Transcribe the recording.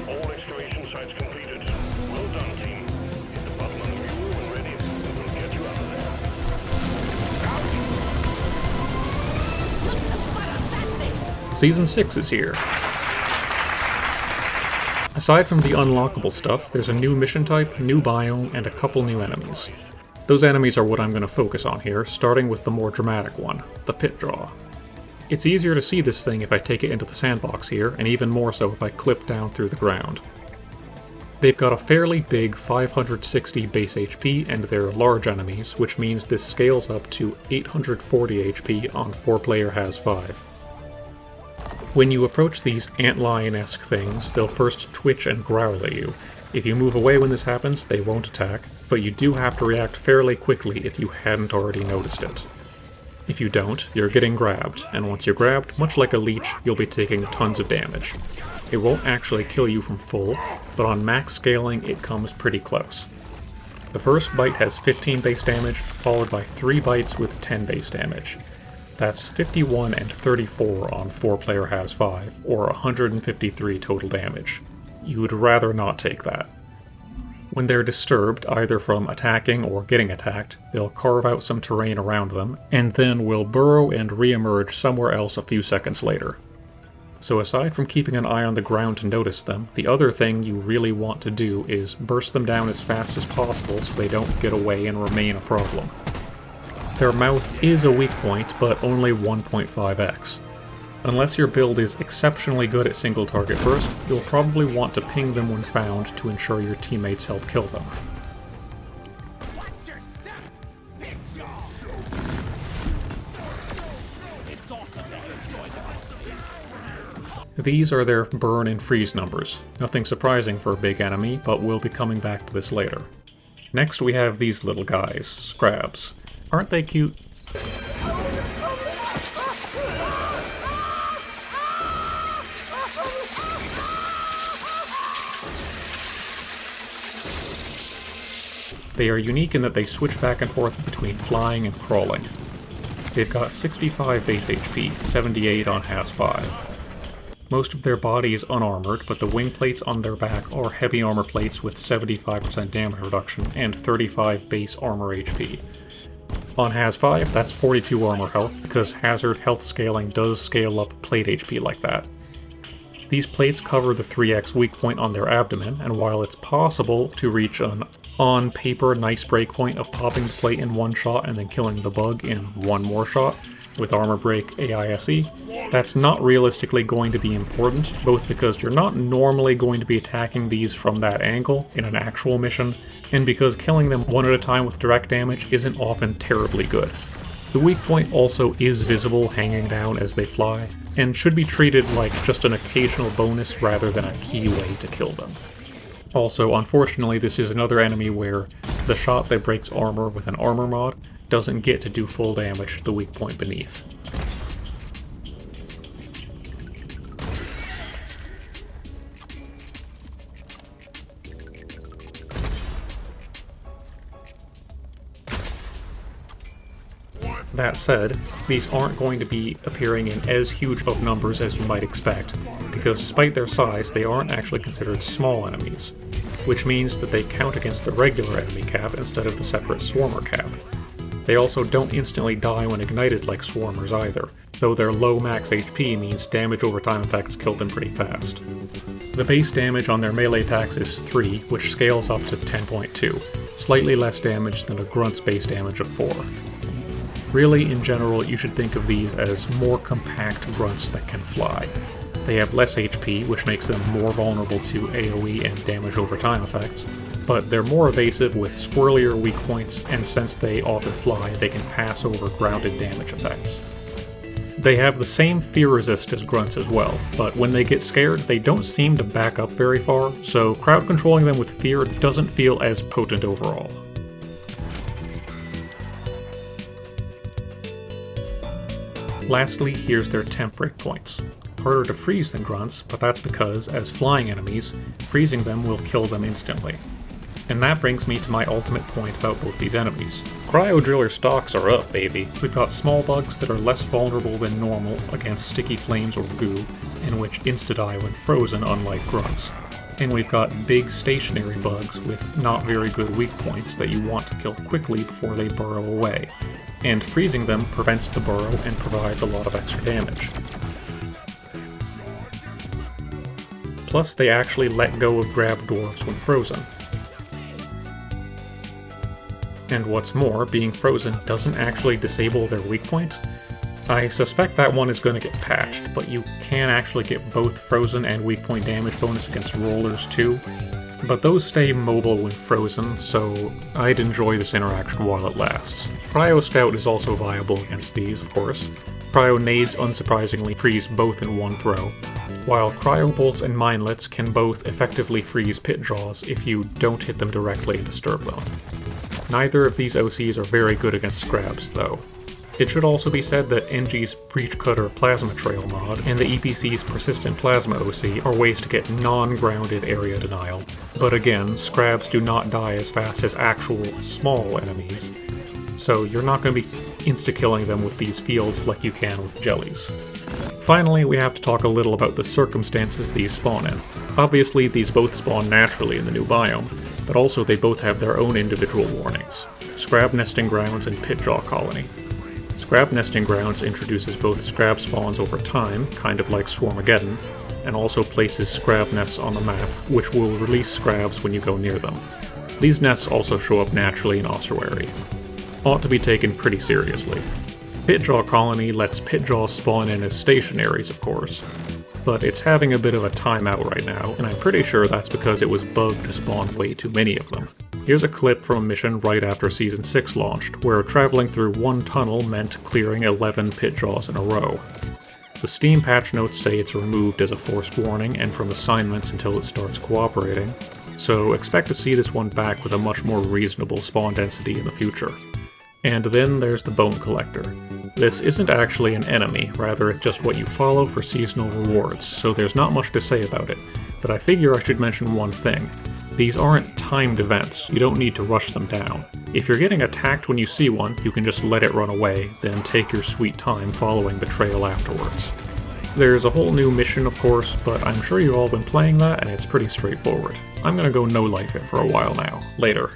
All excavation sites completed. Well done, team. Hit the button on the mule when ready, and we'll get you out of there. Season 6 is here. Aside from the unlockable stuff, there's a new mission type, new biome, and a couple new enemies. Those enemies are what I'm going to focus on here, starting with the more dramatic one, the Pitjaw. It's easier to see this thing if I take it into the sandbox here, and even more so if I clip down through the ground. They've got a fairly big 560 base HP, and they're large enemies, which means this scales up to 840 HP on 4-player Has 5. When you approach these antlion-esque things, they'll first twitch and growl at you. If you move away when this happens, they won't attack, but you do have to react fairly quickly if you hadn't already noticed it. If you don't, you're getting grabbed, and once you're grabbed, much like a leech, you'll be taking tons of damage. It won't actually kill you from full, but on max scaling it comes pretty close. The first bite has 15 base damage, followed by 3 bites with 10 base damage. That's 51 and 34 on 4-player Has 5, or 153 total damage. You would rather not take that. When they're disturbed, either from attacking or getting attacked, they'll carve out some terrain around them, and then will burrow and re-emerge somewhere else a few seconds later. So aside from keeping an eye on the ground to notice them, the other thing you really want to do is burst them down as fast as possible so they don't get away and remain a problem. Their mouth is a weak point, but only 1.5x. Unless your build is exceptionally good at single target burst, you'll probably want to ping them when found to ensure your teammates help kill them. Watch your step, Pitjaw. It's awesome that you enjoyed the These are their burn and freeze numbers. Nothing surprising for a big enemy, but we'll be coming back to this later. Next we have these little guys, Scrabs. Aren't they cute? They are unique in that they switch back and forth between flying and crawling. They've got 65 base HP, 78 on Has 5. Most of their body is unarmored, but the wing plates on their back are heavy armor plates with 75% damage reduction and 35 base armor HP. On Has 5, that's 42 armor health, because hazard health scaling does scale up plate HP like that. These plates cover the 3x weak point on their abdomen, and while it's possible to reach an on-paper nice breakpoint of popping the plate in one shot and then killing the bug in one more shot, with armor break AISE, that's not realistically going to be important, both because you're not normally going to be attacking these from that angle in an actual mission, and because killing them one at a time with direct damage isn't often terribly good. The weak point also is visible hanging down as they fly, and should be treated like just an occasional bonus rather than a key way to kill them. Also, unfortunately, this is another enemy where the shot that breaks armor with an armor mod doesn't get to do full damage to the weak point beneath. That said, these aren't going to be appearing in as huge of numbers as you might expect, because despite their size, they aren't actually considered small enemies, which means that they count against the regular enemy cap instead of the separate swarmer cap. They also don't instantly die when ignited like swarmers either, though their low max HP means damage over time attacks kill them pretty fast. The base damage on their melee attacks is 3, which scales up to 10.2, slightly less damage than a grunt's base damage of 4. Really, in general, you should think of these as more compact grunts that can fly. They have less HP, which makes them more vulnerable to AoE and damage over time effects, but they're more evasive with squirrelier weak points, and since they often fly, they can pass over grounded damage effects. They have the same fear resist as grunts as well, but when they get scared, they don't seem to back up very far, so crowd controlling them with fear doesn't feel as potent overall. Lastly, here's their temp breakpoints. Harder to freeze than grunts, but that's because, as flying enemies, freezing them will kill them instantly. And that brings me to my ultimate point about both these enemies. Cryo Driller stocks are up, baby. We've got small bugs that are less vulnerable than normal against sticky flames or goo, and which insta-die when frozen, unlike grunts. And we've got big stationary bugs with not very good weak points that you want to kill quickly before they burrow away. And freezing them prevents the burrow and provides a lot of extra damage. Plus, they actually let go of grab dwarves when frozen. And what's more, being frozen doesn't actually disable their weak point. I suspect that one is going to get patched, but you can actually get both frozen and weak point damage bonus against rollers too. But those stay mobile when frozen, so I'd enjoy this interaction while it lasts. Cryo Scout is also viable against these, of course. Cryo Nades unsurprisingly freeze both in one throw, while Cryo Bolts and Minelets can both effectively freeze Pitjaws if you don't hit them directly and disturb them. Neither of these OCs are very good against Scrabs, though. It should also be said that NG's Breach Cutter Plasma Trail mod and the EPC's Persistent Plasma OC are ways to get non-grounded area denial, but again, Scrabs do not die as fast as actual small enemies, so you're not going to be insta-killing them with these fields like you can with jellies. Finally, we have to talk a little about the circumstances these spawn in. Obviously, these both spawn naturally in the new biome, but also they both have their own individual warnings. Scrab Nesting Grounds and Pitjaw Colony. Scrab Nesting Grounds introduces both Scrab spawns over time, kind of like Swarmageddon, and also places Scrab nests on the map, which will release Scrabs when you go near them. These nests also show up naturally in Ossuary. Ought to be taken pretty seriously. Pitjaw Colony lets Pitjaws spawn in as stationaries, of course, but it's having a bit of a timeout right now, and I'm pretty sure that's because it was bugged to spawn way too many of them. Here's a clip from a mission right after Season 6 launched, where traveling through one tunnel meant clearing 11 Pitjaws in a row. The Steam patch notes say it's removed as a forced warning and from assignments until it starts cooperating, so expect to see this one back with a much more reasonable spawn density in the future. And then there's the Bone Collector. This isn't actually an enemy, rather it's just what you follow for seasonal rewards, so there's not much to say about it, but I figure I should mention one thing. These aren't timed events, you don't need to rush them down. If you're getting attacked when you see one, you can just let it run away, then take your sweet time following the trail afterwards. There's a whole new mission, of course, but I'm sure you've all been playing that and it's pretty straightforward. I'm gonna go no-life it for a while now. Later.